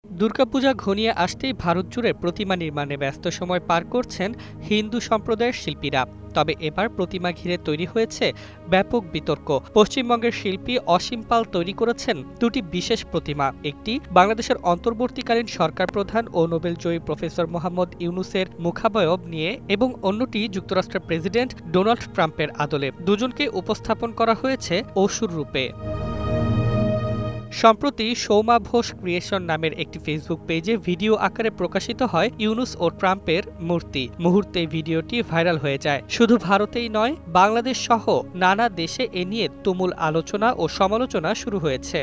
দুর্গাপূজা ঘনিয়ে আসতেই ভারত জুড়ে প্রতিমা নির্মাণে ব্যস্ত সময় পার করছেন হিন্দু সম্প্রদায়ের শিল্পীরা। তবে এবার প্রতিমা ঘিরে তৈরি হয়েছে ব্যাপক বিতর্ক। পশ্চিমবঙ্গের শিল্পী অসীম পাল তৈরি করেছেন দুটি বিশেষ প্রতিমা, একটি বাংলাদেশের অন্তর্বর্তীকালীন সরকার প্রধান ও নোবেলজয়ী প্রফেসর মোহাম্মদ ইউনূসের মুখাবয়ব নিয়ে এবং অন্যটি যুক্তরাষ্ট্রের প্রেসিডেন্ট ডোনাল্ড ট্রাম্পের আদলে। দুজনকে উপস্থাপন করা হয়েছে অসুর রূপে। সম্প্রতি সৌমা ঘোষ ক্রিয়েশন নামের একটি ফেসবুক পেজে ভিডিও আকারে প্রকাশিত হয় ইউনূস ও ট্রাম্পের মূর্তি। মুহূর্তে ভিডিওটি ভাইরাল হয়ে যায়। শুধু ভারতেই নয়, বাংলাদেশ সহ নানা দেশে এ নিয়ে তুমুল আলোচনা ও সমালোচনা শুরু হয়েছে।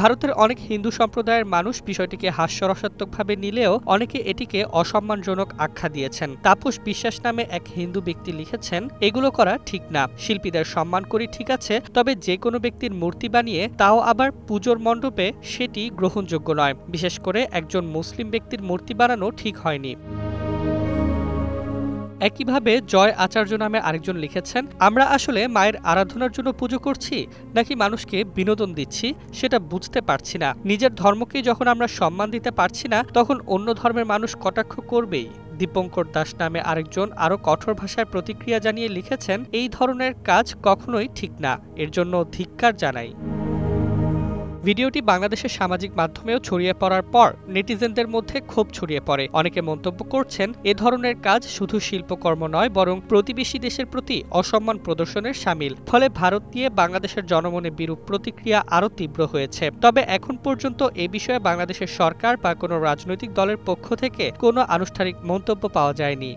ভারতের অনেক হিন্দু সম্প্রদায়ের মানুষ বিষয়টিকে হাস্যরসাত্মকভাবে নিলেও অনেকে এটিকে অসম্মানজনক আখ্যা দিয়েছেন। তাপস বিশ্বাস নামে এক হিন্দু ব্যক্তি লিখেছেন, এগুলো করা ঠিক না। শিল্পীদের সম্মান করি ঠিক আছে, তবে যে কোনো ব্যক্তির মূর্তি বানিয়ে তাও আবার পুজোর মণ্ডপে, সেটি গ্রহণযোগ্য নয়। বিশেষ করে একজন মুসলিম ব্যক্তির মূর্তি বানানো ঠিক হয়নি। একইভাবে জয় আচার্য নামে আরেকজন লিখেছেন, আমরা আসলে মায়ের আরাধনার জন্য পুজো করছি নাকি মানুষকে বিনোদন দিচ্ছি সেটা বুঝতে পারছি না। নিজের ধর্মকেই যখন আমরা সম্মান দিতে পারছি না, তখন অন্য ধর্মের মানুষ কটাক্ষ করবেই। দীপঙ্কর দাস নামে আরেকজন আরো কঠোর ভাষায় প্রতিক্রিয়া জানিয়ে লিখেছেন, এই ধরনের কাজ কখনোই ঠিক না, এর জন্য ধিক্কার জানাই। ভিডিওটি বাংলাদেশের সামাজিক মাধ্যমেও ছড়িয়ে পড়ার পর নেটিজেনদের মধ্যে ক্ষোভ ছড়িয়ে পড়ে। অনেকে মন্তব্য করছেন, এ ধরনের কাজ শুধু শিল্পকর্ম নয়, বরং প্রতিবেশী দেশের প্রতি অসম্মান প্রদর্শনের শামিল। ফলে ভারত নিয়ে বাংলাদেশের জনমনে বিরূপ প্রতিক্রিয়া আরও তীব্র হয়েছে। তবে এখন পর্যন্ত এ বিষয়ে বাংলাদেশের সরকার বা কোনো রাজনৈতিক দলের পক্ষ থেকে কোনো আনুষ্ঠানিক মন্তব্য পাওয়া যায়নি।